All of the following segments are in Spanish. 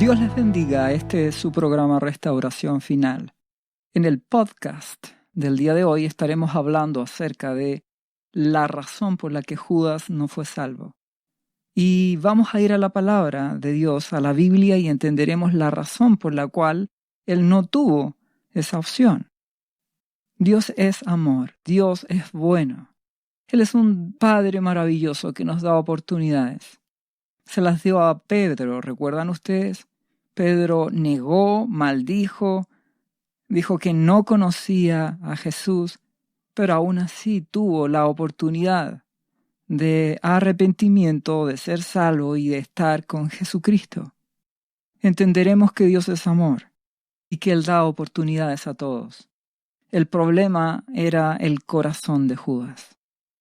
Dios les bendiga, este es su programa Restauración Final. En el podcast del día de hoy estaremos hablando acerca de la razón por la que Judas no fue salvo. Y vamos a ir a la palabra de Dios, a la Biblia, y entenderemos la razón por la cual él no tuvo esa opción. Dios es amor, Dios es bueno. Él es un Padre maravilloso que nos da oportunidades. Se las dio a Pedro, ¿recuerdan ustedes? Pedro negó, maldijo, dijo que no conocía a Jesús, pero aún así tuvo la oportunidad de arrepentimiento, de ser salvo y de estar con Jesucristo. Entenderemos que Dios es amor y que Él da oportunidades a todos. El problema era el corazón de Judas.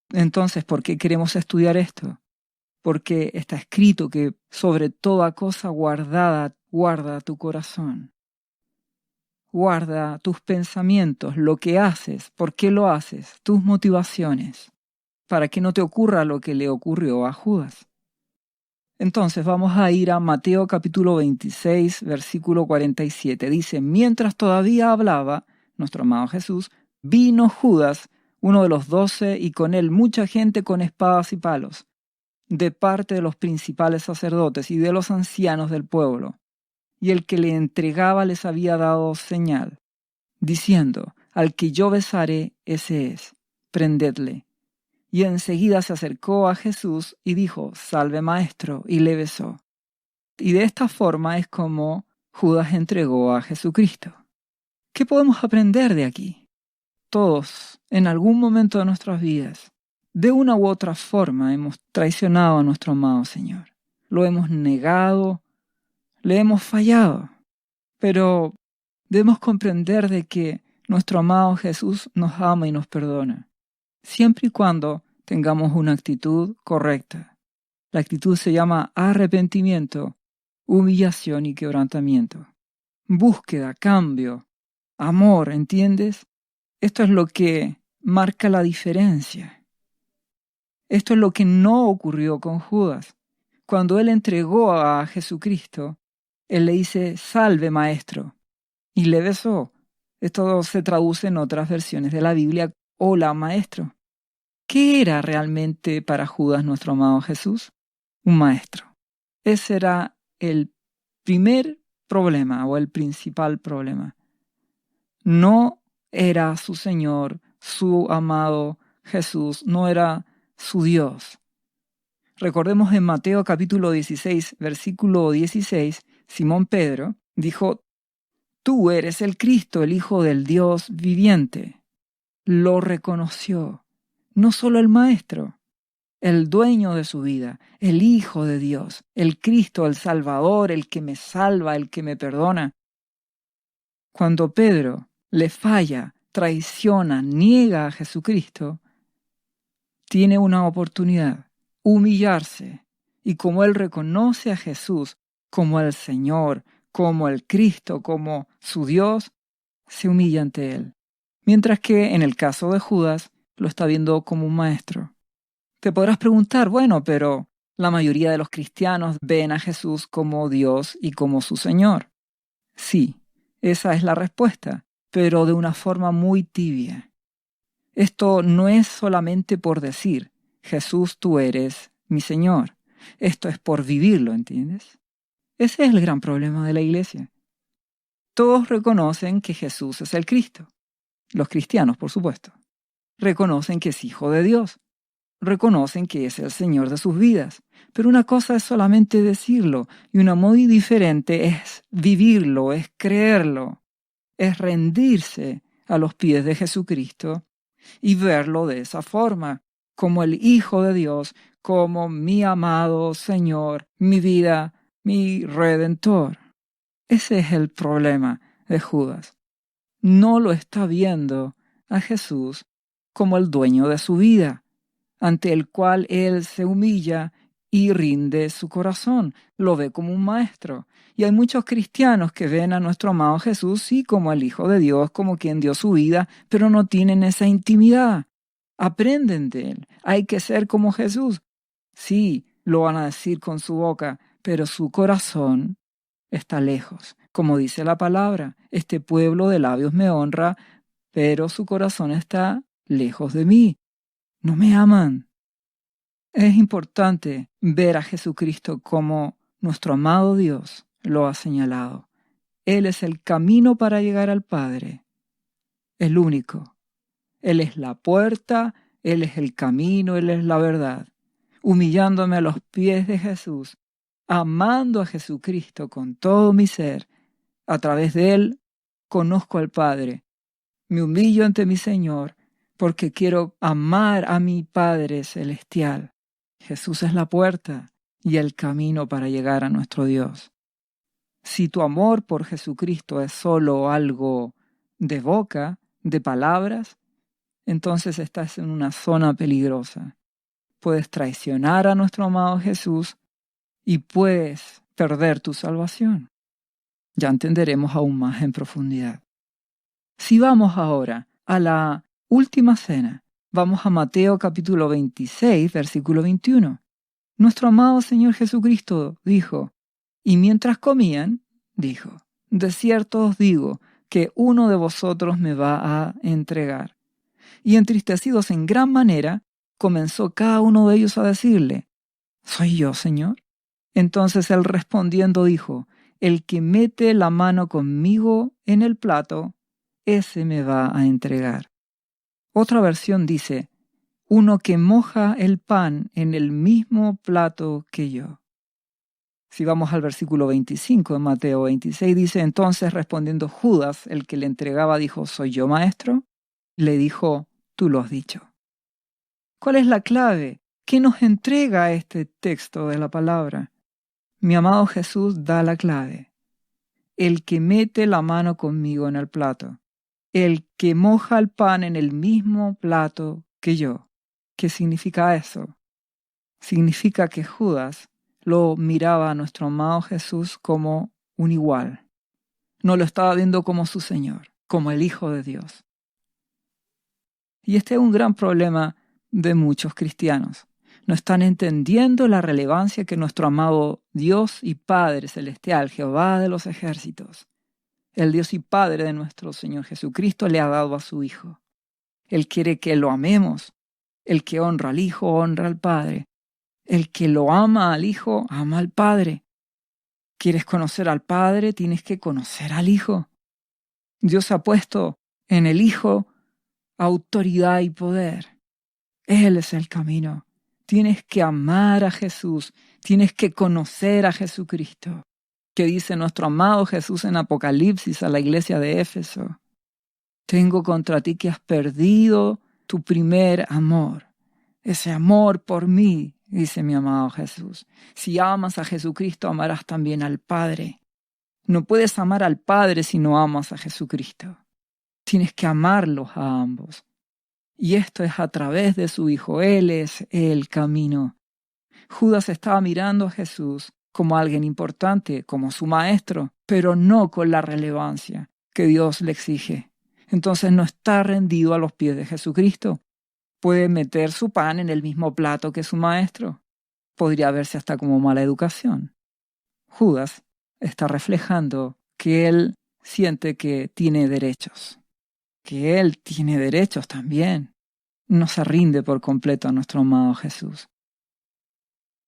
Entonces, ¿por qué queremos estudiar esto? Porque está escrito que sobre toda cosa guardada, guarda tu corazón. Guarda tus pensamientos, lo que haces, por qué lo haces, tus motivaciones, para que no te ocurra lo que le ocurrió a Judas. Entonces vamos a ir a Mateo capítulo 26, versículo 47. Dice, mientras todavía hablaba nuestro amado Jesús, vino Judas, uno de los 12, y con él mucha gente con espadas y palos, de parte de los principales sacerdotes y de los ancianos del pueblo. Y el que le entregaba les había dado señal, diciendo, al que yo besare, ese es, prendedle. Y enseguida se acercó a Jesús y dijo, salve maestro, y le besó. Y de esta forma es como Judas entregó a Jesucristo. ¿Qué podemos aprender de aquí? Todos, en algún momento de nuestras vidas, de una u otra forma hemos traicionado a nuestro amado Señor. Lo hemos negado, le hemos fallado. Pero debemos comprender de que nuestro amado Jesús nos ama y nos perdona, siempre y cuando tengamos una actitud correcta. La actitud se llama arrepentimiento, humillación y quebrantamiento. Búsqueda, cambio, amor, ¿entiendes? Esto es lo que marca la diferencia. Esto es lo que no ocurrió con Judas. Cuando él entregó a Jesucristo, él le dice, salve maestro, y le besó. Esto se traduce en otras versiones de la Biblia, hola maestro. ¿Qué era realmente para Judas nuestro amado Jesús? Un maestro. Ese era el primer problema o el principal problema. No era su Señor, su amado Jesús, no era su Dios. Recordemos en Mateo capítulo 16, versículo 16, Simón Pedro dijo, tú eres el Cristo, el Hijo del Dios viviente. Lo reconoció, no solo el Maestro, el dueño de su vida, el Hijo de Dios, el Cristo, el Salvador, el que me salva, el que me perdona. Cuando Pedro le falla, traiciona, niega a Jesucristo, tiene una oportunidad, humillarse, y como él reconoce a Jesús como el Señor, como el Cristo, como su Dios, se humilla ante él. Mientras que en el caso de Judas, lo está viendo como un maestro. Te podrás preguntar, bueno, pero la mayoría de los cristianos ven a Jesús como Dios y como su Señor. Sí, esa es la respuesta, pero de una forma muy tibia. Esto no es solamente por decir, Jesús, tú eres mi Señor. Esto es por vivirlo, ¿entiendes? Ese es el gran problema de la iglesia. Todos reconocen que Jesús es el Cristo. Los cristianos, por supuesto. Reconocen que es Hijo de Dios. Reconocen que es el Señor de sus vidas. Pero una cosa es solamente decirlo y una muy diferente es vivirlo, es creerlo, es rendirse a los pies de Jesucristo y verlo de esa forma, como el Hijo de Dios, como mi amado Señor, mi vida, mi Redentor. Ese es el problema de Judas. No lo está viendo a Jesús como el dueño de su vida, ante el cual él se humilla y rinde su corazón. Lo ve como un maestro. Y hay muchos cristianos que ven a nuestro amado Jesús, sí, como el Hijo de Dios, como quien dio su vida, pero no tienen esa intimidad. Aprenden de él. Hay que ser como Jesús. Sí, lo van a decir con su boca, pero su corazón está lejos. Como dice la palabra, este pueblo de labios me honra, pero su corazón está lejos de mí. No me aman. Es importante ver a Jesucristo como nuestro amado Dios lo ha señalado. Él es el camino para llegar al Padre, el único. Él es la puerta, Él es el camino, Él es la verdad. Humillándome a los pies de Jesús, amando a Jesucristo con todo mi ser, a través de Él conozco al Padre. Me humillo ante mi Señor porque quiero amar a mi Padre celestial. Jesús es la puerta y el camino para llegar a nuestro Dios. Si tu amor por Jesucristo es solo algo de boca, de palabras, entonces estás en una zona peligrosa. Puedes traicionar a nuestro amado Jesús y puedes perder tu salvación. Ya entenderemos aún más en profundidad. Si vamos ahora a la última cena, vamos a Mateo capítulo 26, versículo 21. Nuestro amado Señor Jesucristo dijo, y mientras comían, dijo, de cierto os digo que uno de vosotros me va a entregar. Y entristecidos en gran manera, comenzó cada uno de ellos a decirle, ¿soy yo, Señor? Entonces él respondiendo dijo, el que mete la mano conmigo en el plato, ese me va a entregar. Otra versión dice, uno que moja el pan en el mismo plato que yo. Si vamos al versículo 25 de Mateo 26, dice, entonces respondiendo Judas, el que le entregaba, dijo, ¿soy yo, maestro? Le dijo, tú lo has dicho. ¿Cuál es la clave? ¿Qué nos entrega este texto de la palabra? Mi amado Jesús da la clave. El que mete la mano conmigo en el plato. El que moja el pan en el mismo plato que yo. ¿Qué significa eso? Significa que Judas lo miraba a nuestro amado Jesús como un igual. No lo estaba viendo como su Señor, como el Hijo de Dios. Y este es un gran problema de muchos cristianos. No están entendiendo la relevancia que nuestro amado Dios y Padre Celestial, Jehová de los ejércitos, el Dios y Padre de nuestro Señor Jesucristo, le ha dado a su Hijo. Él quiere que lo amemos. El que honra al Hijo, honra al Padre. El que lo ama al Hijo, ama al Padre. ¿Quieres conocer al Padre? Tienes que conocer al Hijo. Dios ha puesto en el Hijo autoridad y poder. Él es el camino. Tienes que amar a Jesús. Tienes que conocer a Jesucristo. Que dice nuestro amado Jesús en Apocalipsis a la iglesia de Éfeso. Tengo contra ti que has perdido tu primer amor. Ese amor por mí, dice mi amado Jesús. Si amas a Jesucristo, amarás también al Padre. No puedes amar al Padre si no amas a Jesucristo. Tienes que amarlos a ambos. Y esto es a través de su Hijo. Él es el camino. Judas estaba mirando a Jesús como alguien importante, como su maestro, pero no con la relevancia que Dios le exige. Entonces no está rendido a los pies de Jesucristo. Puede meter su pan en el mismo plato que su maestro. Podría verse hasta como mala educación. Judas está reflejando que él siente que tiene derechos. Que él tiene derechos también. No se rinde por completo a nuestro amado Jesús.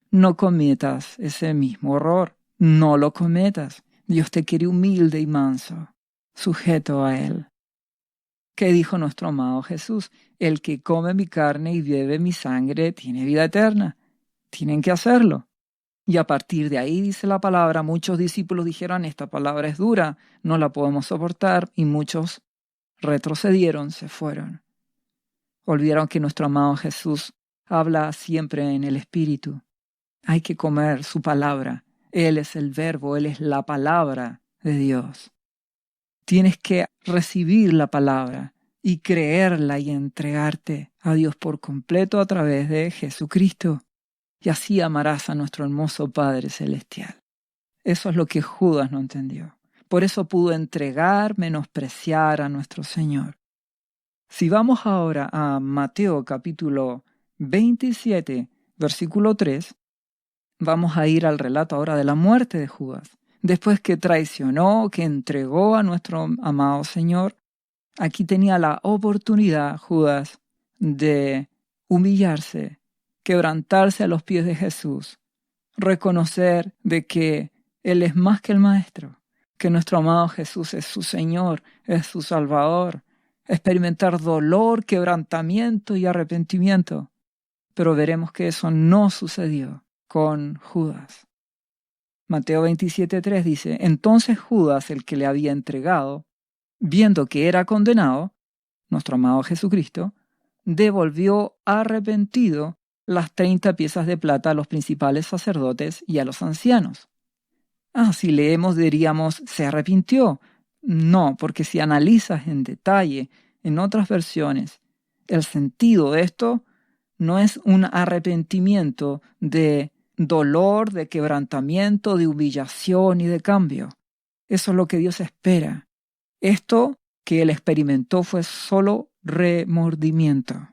No cometas ese mismo error. No lo cometas. Dios te quiere humilde y manso, sujeto a Él. ¿Qué dijo nuestro amado Jesús? El que come mi carne y bebe mi sangre tiene vida eterna. Tienen que hacerlo. Y a partir de ahí, dice la palabra, muchos discípulos dijeron, esta palabra es dura, no la podemos soportar, y muchos retrocedieron, se fueron. Olvidaron que nuestro amado Jesús habla siempre en el Espíritu. Hay que comer su palabra. Él es el verbo, Él es la palabra de Dios. Tienes que recibir la palabra y creerla y entregarte a Dios por completo a través de Jesucristo. Y así amarás a nuestro hermoso Padre Celestial. Eso es lo que Judas no entendió. Por eso pudo entregar, menospreciar a nuestro Señor. Si vamos ahora a Mateo capítulo 27, versículo 3, vamos a ir al relato ahora de la muerte de Judas. después que traicionó, que entregó a nuestro amado Señor, aquí tenía la oportunidad, Judas, de humillarse, quebrantarse a los pies de Jesús, reconocer de que Él es más que el Maestro, que nuestro amado Jesús es su Señor, es su Salvador, experimentar dolor, quebrantamiento y arrepentimiento. Pero veremos que eso no sucedió con Judas. Mateo 27:3 dice, entonces Judas, el que le había entregado, viendo que era condenado, nuestro amado Jesucristo, devolvió arrepentido las 30 piezas de plata a los principales sacerdotes y a los ancianos. Si leemos diríamos, ¿se arrepintió? No, porque si analizas en detalle en otras versiones, el sentido de esto no es un arrepentimiento de dolor, de quebrantamiento, de humillación y de cambio. Eso es lo que Dios espera. Esto que él experimentó fue solo remordimiento.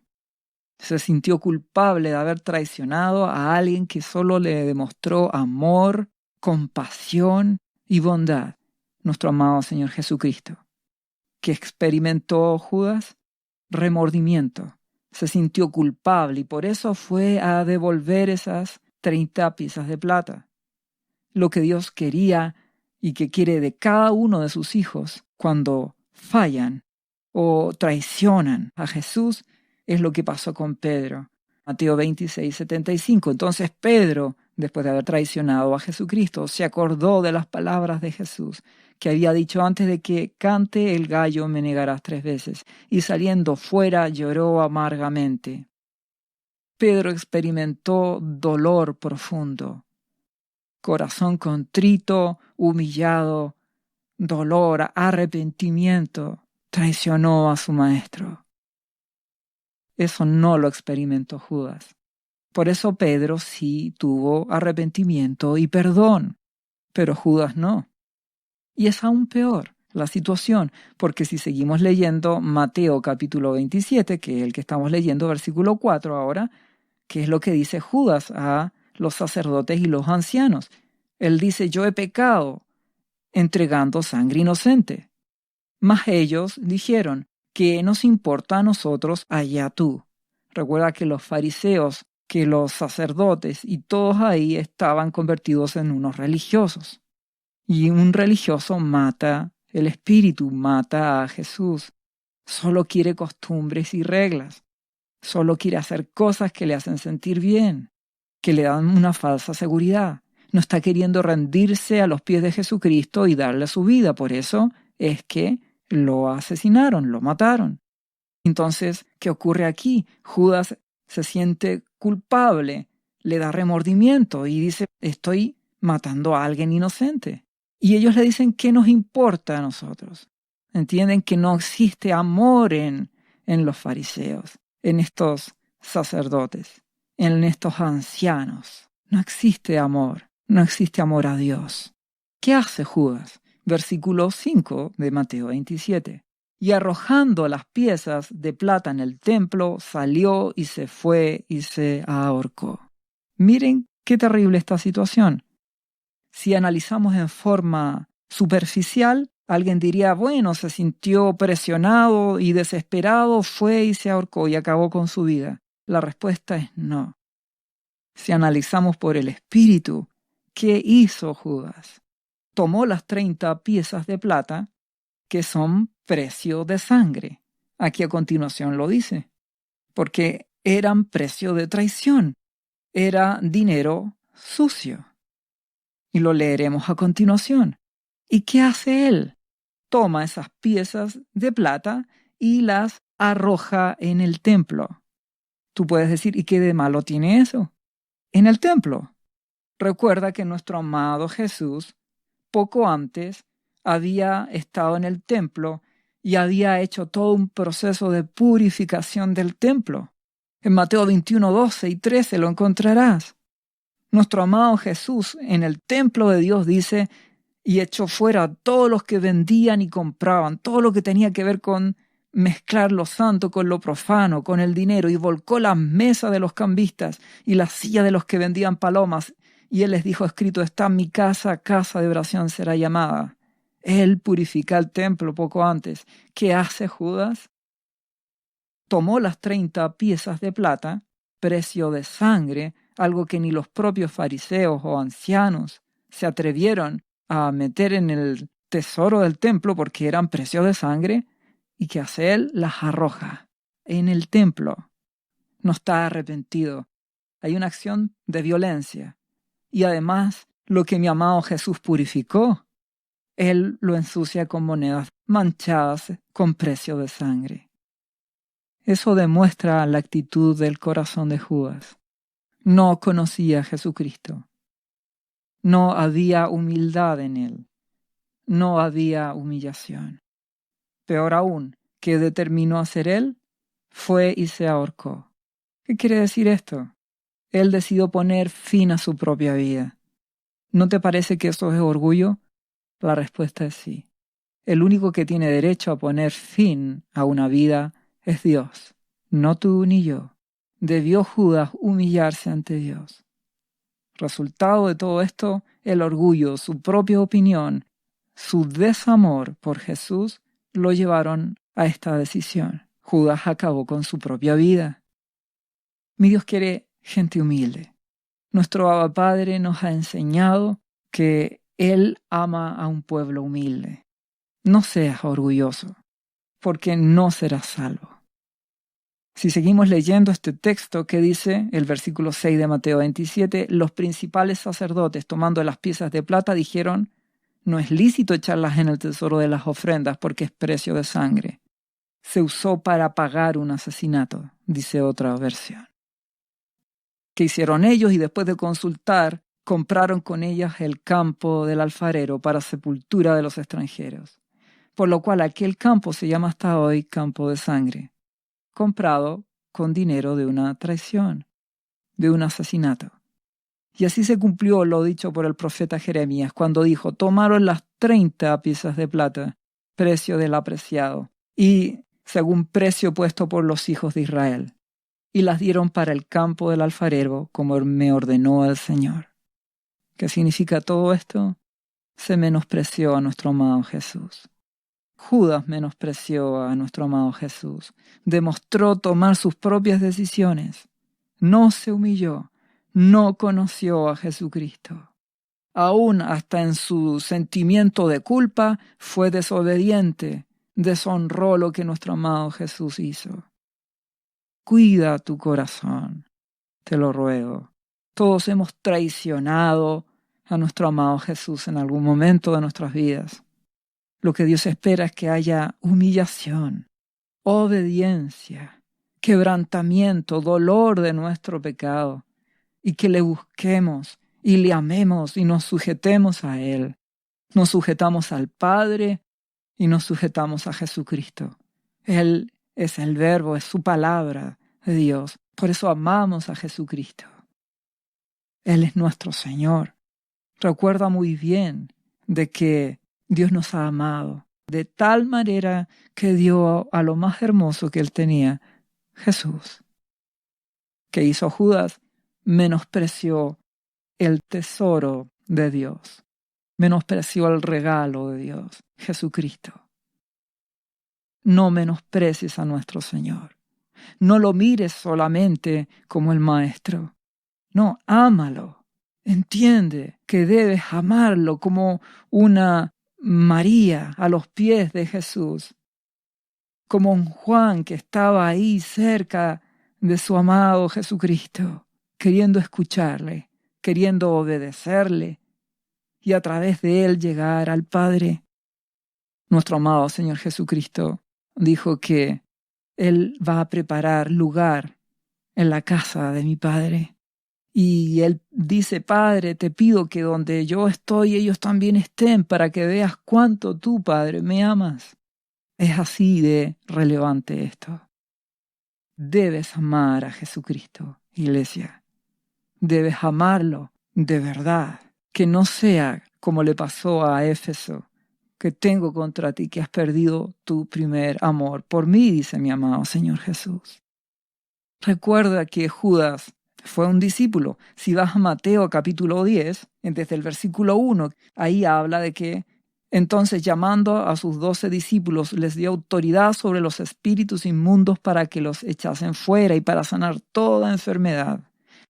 Se sintió culpable de haber traicionado a alguien que solo le demostró amor, compasión y bondad, nuestro amado Señor Jesucristo. ¿Qué experimentó Judas? Remordimiento. Se sintió culpable y por eso fue a devolver esas 30 piezas de plata. Lo que Dios quería y que quiere de cada uno de sus hijos cuando fallan o traicionan a Jesús es lo que pasó con Pedro. Mateo 26:75. Entonces Pedro, después de haber traicionado a Jesucristo, se acordó de las palabras de Jesús, que había dicho antes de que cante el gallo me negarás 3 veces, y saliendo fuera lloró amargamente. Pedro experimentó dolor profundo, corazón contrito, humillado, dolor, arrepentimiento, traicionó a su maestro. Eso no lo experimentó Judas. Por eso Pedro sí tuvo arrepentimiento y perdón, pero Judas no. Y es aún peor la situación, porque si seguimos leyendo Mateo capítulo 27, que es el que estamos leyendo, versículo 4 ahora, ¿qué es lo que dice Judas a los sacerdotes y los ancianos? Él dice, yo he pecado entregando sangre inocente. Mas ellos dijeron, ¿qué nos importa a nosotros allá tú? Recuerda que los fariseos, que los sacerdotes y todos ahí estaban convertidos en unos religiosos. Y un religioso mata, el espíritu mata a Jesús. Solo quiere costumbres y reglas. Solo quiere hacer cosas que le hacen sentir bien, que le dan una falsa seguridad. No está queriendo rendirse a los pies de Jesucristo y darle su vida. Por eso es que lo asesinaron, lo mataron. Entonces, ¿qué ocurre aquí? Judas se siente culpable, le da remordimiento y dice, estoy matando a alguien inocente. Y ellos le dicen, ¿qué nos importa a nosotros? Entienden que no existe amor en los fariseos, en estos sacerdotes, en estos ancianos. No existe amor, no existe amor a Dios. ¿Qué hace Judas? Versículo 5 de Mateo 27. Y arrojando las piezas de plata en el templo, salió y se fue y se ahorcó. Miren qué terrible esta situación. Si analizamos en forma superficial, alguien diría, bueno, se sintió presionado y desesperado, fue y se ahorcó y acabó con su vida. La respuesta es no. Si analizamos por el espíritu, ¿qué hizo Judas? Tomó las 30 piezas de plata, que son precio de sangre. Aquí a continuación lo dice, porque eran precio de traición, era dinero sucio. Y lo leeremos a continuación. ¿Y qué hace él? Toma esas piezas de plata y las arroja en el templo. Tú puedes decir, ¿y qué de malo tiene eso? En el templo. Recuerda que nuestro amado Jesús, poco antes, había estado en el templo y había hecho todo un proceso de purificación del templo. En Mateo 21, 12 y 13 lo encontrarás. Nuestro amado Jesús en el templo de Dios dice, y echó fuera a todos los que vendían y compraban, todo lo que tenía que ver con mezclar lo santo con lo profano, con el dinero, y volcó las mesas de los cambistas y las sillas de los que vendían palomas, Y él les dijo: escrito está, mi casa, casa de oración será llamada. Él purifica el templo poco antes. ¿Qué hace Judas? Tomó las 30 piezas de plata, precio de sangre, algo que ni los propios fariseos o ancianos se atrevieron a meter en el tesoro del templo porque eran precio de sangre, y que hace él, las arroja en el templo. No está arrepentido. Hay una acción de violencia. Y además, lo que mi amado Jesús purificó, él lo ensucia con monedas manchadas con precio de sangre. Eso demuestra la actitud del corazón de Judas. No conocía a Jesucristo. No había humildad en él. No había humillación. Peor aún, ¿qué determinó hacer él? Fue y se ahorcó. ¿Qué quiere decir esto? Él decidió poner fin a su propia vida. ¿No te parece que eso es orgullo? La respuesta es sí. El único que tiene derecho a poner fin a una vida es Dios, no tú ni yo. Debió Judas humillarse ante Dios. Resultado de todo esto, el orgullo, su propia opinión, su desamor por Jesús lo llevaron a esta decisión. Judas acabó con su propia vida. Mi Dios quiere gente humilde. Nuestro Abba Padre nos ha enseñado que Él ama a un pueblo humilde. No seas orgulloso, porque no serás salvo. Si seguimos leyendo este texto que dice, el versículo 6 de Mateo 27, los principales sacerdotes, tomando las piezas de plata, dijeron: no es lícito echarlas en el tesoro de las ofrendas porque es precio de sangre. Se usó para pagar un asesinato, dice otra versión. ¿Qué hicieron ellos? Y después de consultar, compraron con ellas el campo del alfarero para sepultura de los extranjeros. Por lo cual aquel campo se llama hasta hoy campo de sangre, comprado con dinero de una traición, de un asesinato. Y así se cumplió lo dicho por el profeta Jeremías cuando dijo: tomaron las 30 piezas de plata, precio del apreciado, y según precio puesto por los hijos de Israel, y las dieron para el campo del alfarero, como me ordenó el Señor. ¿Qué significa todo esto? Se menospreció a nuestro amado Jesús. Judas menospreció a nuestro amado Jesús. Demostró tomar sus propias decisiones. No se humilló. No conoció a Jesucristo. Aún hasta en su sentimiento de culpa fue desobediente. Deshonró lo que nuestro amado Jesús hizo. Cuida tu corazón, te lo ruego. Todos hemos traicionado a nuestro amado Jesús en algún momento de nuestras vidas. Lo que Dios espera es que haya humillación, obediencia, quebrantamiento, dolor de nuestro pecado, y que le busquemos y le amemos y nos sujetemos a Él. Nos sujetamos al Padre y nos sujetamos a Jesucristo. Él es el Verbo, es su palabra de Dios. Por eso amamos a Jesucristo. Él es nuestro Señor. Recuerda muy bien de que Dios nos ha amado de tal manera que dio a lo más hermoso que Él tenía, Jesús. ¿Qué hizo Judas? Menospreció el tesoro de Dios. Menospreció el regalo de Dios, Jesucristo. No menosprecies a nuestro Señor. No lo mires solamente como el Maestro. No, ámalo. Entiende que debes amarlo como una María a los pies de Jesús, como un Juan que estaba ahí cerca de su amado Jesucristo, queriendo escucharle, queriendo obedecerle y a través de él llegar al Padre. Nuestro amado Señor Jesucristo dijo que Él va a preparar lugar en la casa de mi Padre. Y Él dice: Padre, te pido que donde yo estoy, ellos también estén, para que veas cuánto tú, Padre, me amas. Es así de relevante esto. Debes amar a Jesucristo, iglesia. Debes amarlo de verdad. Que no sea como le pasó a Éfeso, que tengo contra ti que has perdido tu primer amor. Por mí, dice mi amado Señor Jesús. Recuerda que Judas fue un discípulo. Si vas a Mateo capítulo 10, desde el versículo 1, ahí habla de que entonces llamando a sus 12 discípulos les dio autoridad sobre los espíritus inmundos para que los echasen fuera y para sanar toda enfermedad.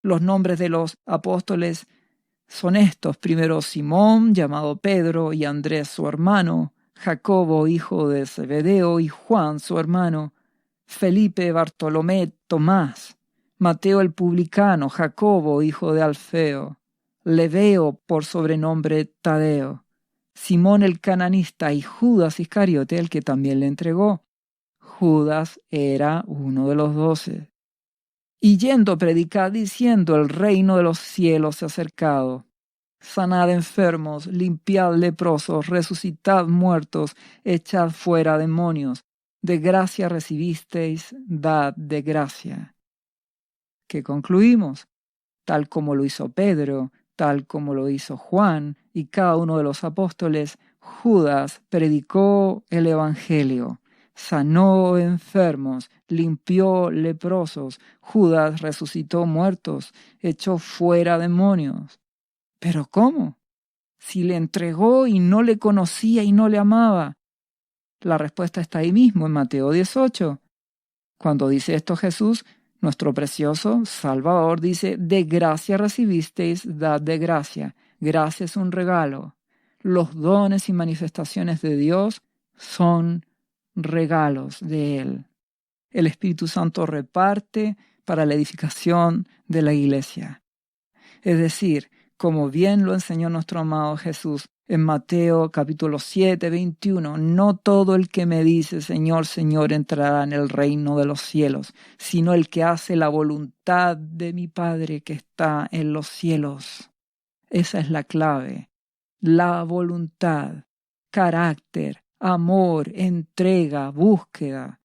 Los nombres de los apóstoles son estos: primero Simón, llamado Pedro, y Andrés su hermano, Jacobo, hijo de Zebedeo, y Juan su hermano, Felipe, Bartolomé, Tomás, Mateo el publicano, Jacobo, hijo de Alfeo, Lebeo, por sobrenombre Tadeo, Simón el cananista, y Judas Iscariote, el que también le entregó. Judas era uno de los 12. Y yendo predicad diciendo: el reino de los cielos se ha acercado. Sanad enfermos, limpiad leprosos, resucitad muertos, echad fuera demonios. De gracia recibisteis, dad de gracia. ¿Qué concluimos? Tal como lo hizo Pedro, tal como lo hizo Juan y cada uno de los apóstoles, Judas predicó el evangelio, sanó enfermos, limpió leprosos, Judas resucitó muertos, echó fuera demonios. ¿Pero cómo? Si le entregó y no le conocía y no le amaba. La respuesta está ahí mismo en Mateo 18. Cuando dice esto Jesús, nuestro precioso Salvador, dice: de gracia recibisteis, dad de gracia. Gracia es un regalo. Los dones y manifestaciones de Dios son regalos de Él. El Espíritu Santo reparte para la edificación de la iglesia. Es decir, como bien lo enseñó nuestro amado Jesús en Mateo capítulo 7, 21, no todo el que me dice Señor, Señor entrará en el reino de los cielos, sino el que hace la voluntad de mi Padre que está en los cielos. Esa es la clave. La voluntad, carácter, amor, entrega, búsqueda.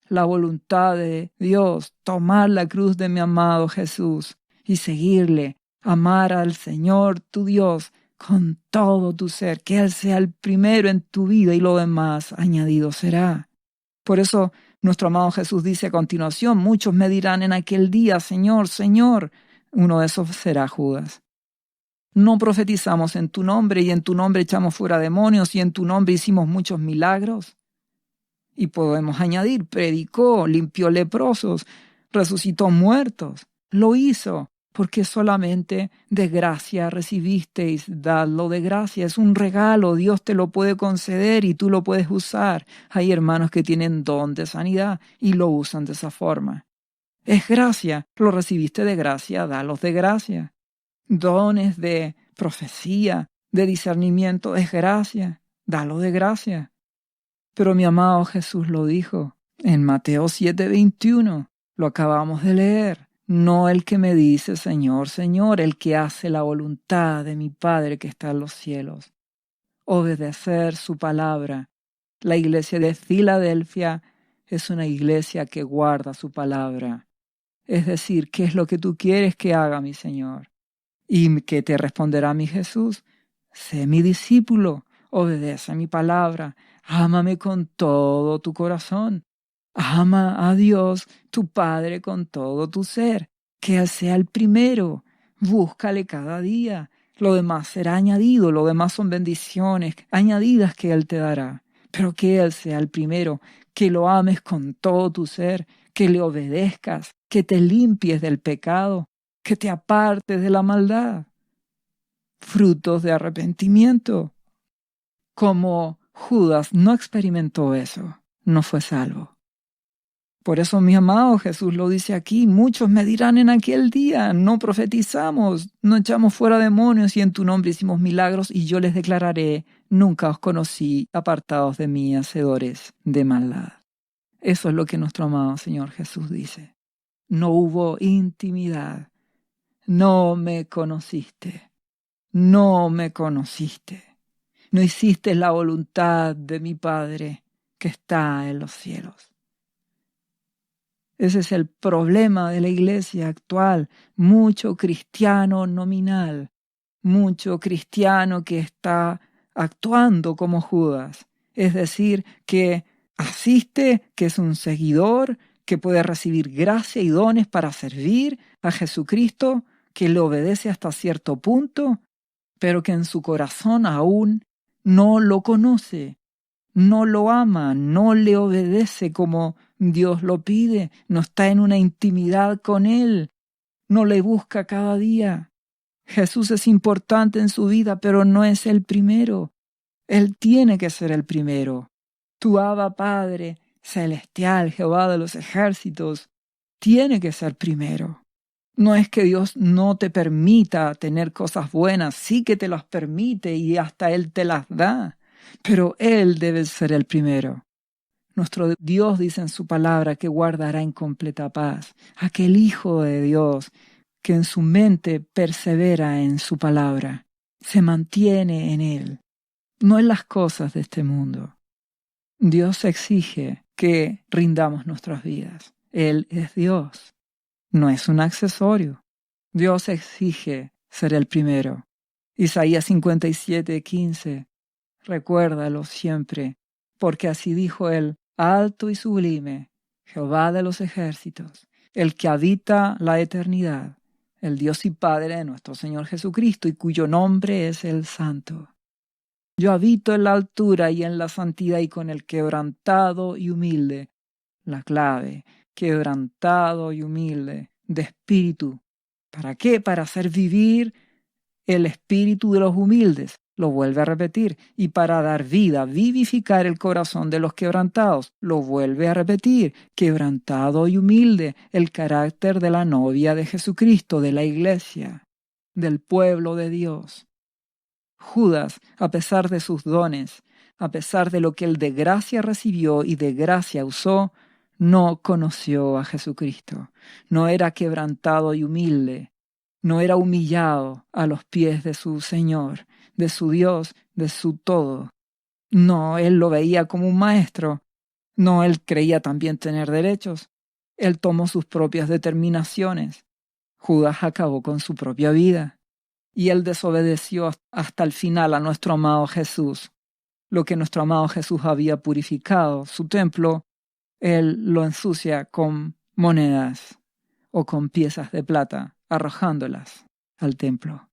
La voluntad de Dios, tomar la cruz de mi amado Jesús y seguirle, amar al Señor tu Dios con todo tu ser, que Él sea el primero en tu vida y lo demás añadido será. Por eso nuestro amado Jesús dice a continuación: muchos me dirán en aquel día, Señor, Señor. Uno de esos será Judas. ¿No profetizamos en tu nombre y en tu nombre echamos fuera demonios y en tu nombre hicimos muchos milagros? Y podemos añadir: predicó, limpió leprosos, resucitó muertos. Lo hizo porque solamente de gracia recibisteis, dadlo de gracia. Es un regalo, Dios te lo puede conceder y tú lo puedes usar. Hay hermanos que tienen don de sanidad y lo usan de esa forma. Es gracia, lo recibiste de gracia, dalos de gracia. Dones de profecía, de discernimiento, es gracia, dalo de gracia. Pero mi amado Jesús lo dijo en Mateo 7:21, lo acabamos de leer. No el que me dice Señor, Señor, el que hace la voluntad de mi Padre que está en los cielos. Obedecer su palabra. La iglesia de Filadelfia es una iglesia que guarda su palabra. Es decir, ¿qué es lo que tú quieres que haga, mi Señor? ¿Y qué te responderá mi Jesús? Sé mi discípulo, obedece mi palabra, ámame con todo tu corazón. Ama a Dios, tu Padre, con todo tu ser. Que Él sea el primero. Búscale cada día. Lo demás será añadido. Lo demás son bendiciones añadidas que Él te dará. Pero que Él sea el primero. Que lo ames con todo tu ser. Que le obedezcas. Que te limpies del pecado. Que te apartes de la maldad. Frutos de arrepentimiento. Como Judas no experimentó eso, no fue salvo. Por eso, mi amado, Jesús lo dice aquí: muchos me dirán en aquel día, no profetizamos, no echamos fuera demonios y en tu nombre hicimos milagros, y yo les declararé: nunca os conocí, apartados de mí, hacedores de maldad. Eso es lo que nuestro amado Señor Jesús dice. No hubo intimidad, no me conociste, no me conociste, no hiciste la voluntad de mi Padre que está en los cielos. Ese es el problema de la iglesia actual. Mucho cristiano nominal, mucho cristiano que está actuando como Judas. Es decir, que asiste, que es un seguidor, que puede recibir gracia y dones para servir a Jesucristo, que le obedece hasta cierto punto, pero que en su corazón aún no lo conoce, no lo ama, no le obedece como Dios lo pide, no está en una intimidad con Él, no le busca cada día. Jesús es importante en su vida, pero no es el primero. Él tiene que ser el primero. Tu Abba Padre celestial, Jehová de los ejércitos, tiene que ser primero. No es que Dios no te permita tener cosas buenas, sí que te las permite y hasta Él te las da, pero Él debe ser el primero. Nuestro Dios dice en su palabra que guardará en completa paz aquel Hijo de Dios que en su mente persevera en su palabra, se mantiene en Él, no en las cosas de este mundo. Dios exige que rindamos nuestras vidas. Él es Dios, no es un accesorio. Dios exige ser el primero. Isaías 57:15. Recuérdalo siempre, porque así dijo Él, alto y sublime, Jehová de los ejércitos, el que habita la eternidad, el Dios y Padre de nuestro Señor Jesucristo, y cuyo nombre es el Santo. Yo habito en la altura y en la santidad y con el quebrantado y humilde. La clave, quebrantado y humilde, de espíritu. ¿Para qué? Para hacer vivir el espíritu de los humildes. Lo vuelve a repetir. Y para dar vida, vivificar el corazón de los quebrantados. Lo vuelve a repetir. Quebrantado y humilde, el carácter de la novia de Jesucristo, de la iglesia, del pueblo de Dios. Judas, a pesar de sus dones, a pesar de lo que él de gracia recibió y de gracia usó, no conoció a Jesucristo. No era quebrantado y humilde. No era humillado a los pies de su Señor, de su Dios, de su todo. No, él lo veía como un maestro. No, él creía también tener derechos. Él tomó sus propias determinaciones. Judas acabó con su propia vida. Y él desobedeció hasta el final a nuestro amado Jesús. Lo que nuestro amado Jesús había purificado, su templo, él lo ensucia con monedas o con piezas de plata, arrojándolas al templo.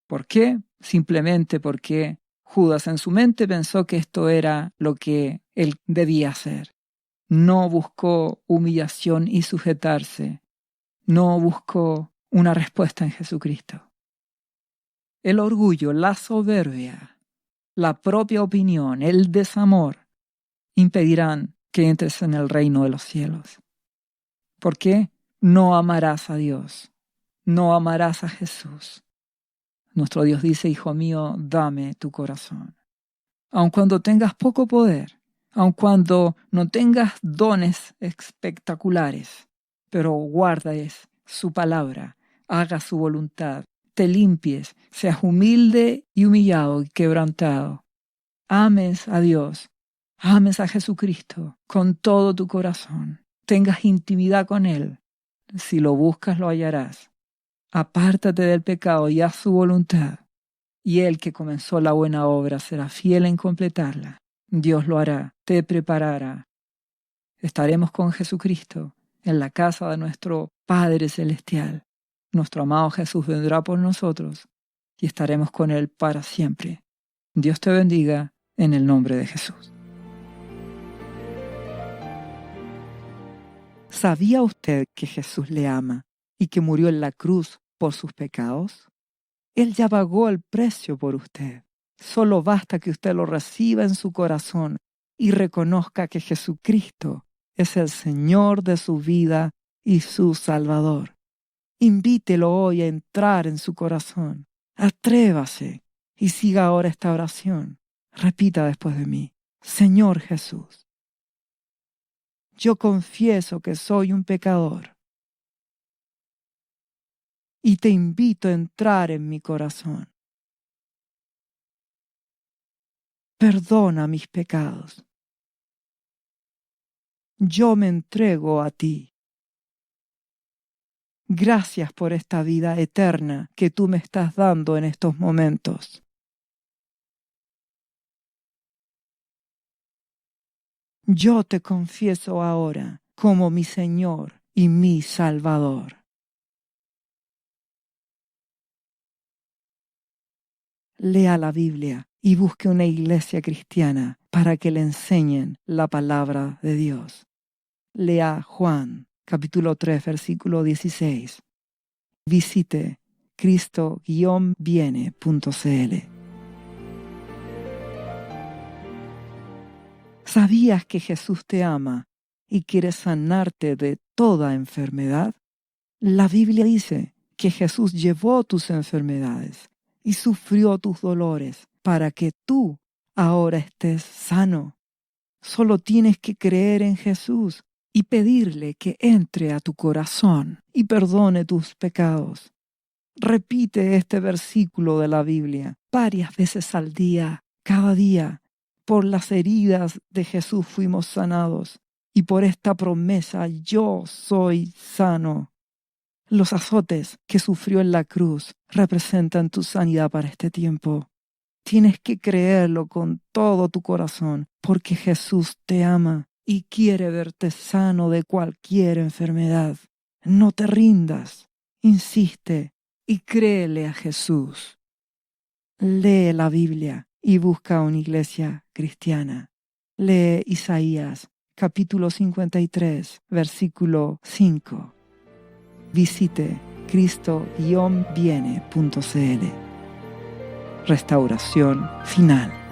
¿Por qué? Simplemente porque Judas en su mente pensó que esto era lo que él debía hacer. No buscó humillación y sujetarse. No buscó una respuesta en Jesucristo. El orgullo, la soberbia, la propia opinión, el desamor impedirán que entres en el reino de los cielos. ¿Por qué? No amarás a Dios, no amarás a Jesús. Nuestro Dios dice, hijo mío, dame tu corazón. Aun cuando tengas poco poder, aun cuando no tengas dones espectaculares, pero guardes su palabra, hagas su voluntad, te limpies, seas humilde y humillado y quebrantado. Ames a Dios, ames a Jesucristo con todo tu corazón, tengas intimidad con Él. Si lo buscas, lo hallarás. Apártate del pecado y haz su voluntad. Y Él que comenzó la buena obra será fiel en completarla. Dios lo hará, te preparará. Estaremos con Jesucristo en la casa de nuestro Padre Celestial. Nuestro amado Jesús vendrá por nosotros y estaremos con Él para siempre. Dios te bendiga en el nombre de Jesús. ¿Sabía usted que Jesús le ama y que murió en la cruz por sus pecados? Él ya pagó el precio por usted. Solo basta que usted lo reciba en su corazón y reconozca que Jesucristo es el Señor de su vida y su Salvador. Invítelo hoy a entrar en su corazón. Atrévase y siga ahora esta oración. Repita después de mí. Señor Jesús, yo confieso que soy un pecador y te invito a entrar en mi corazón. Perdona mis pecados. Yo me entrego a ti. Gracias por esta vida eterna que tú me estás dando en estos momentos. Yo te confieso ahora como mi Señor y mi Salvador. Lea la Biblia y busque una iglesia cristiana para que le enseñen la palabra de Dios. Lea Juan, capítulo 3, versículo 16. Visite cristo-viene.cl. ¿Sabías que Jesús te ama y quiere sanarte de toda enfermedad? La Biblia dice que Jesús llevó tus enfermedades y sufrió tus dolores para que tú ahora estés sano. Solo tienes que creer en Jesús y pedirle que entre a tu corazón y perdone tus pecados. Repite este versículo de la Biblia varias veces al día, cada día. Por las heridas de Jesús fuimos sanados y por esta promesa yo soy sano. Los azotes que sufrió en la cruz representan tu sanidad para este tiempo. Tienes que creerlo con todo tu corazón, porque Jesús te ama y quiere verte sano de cualquier enfermedad. No te rindas, insiste y créele a Jesús. Lee la Biblia y busca una iglesia cristiana. Lee Isaías, capítulo 53, versículo 5. Visite cristo-viene.cl. Restauración final.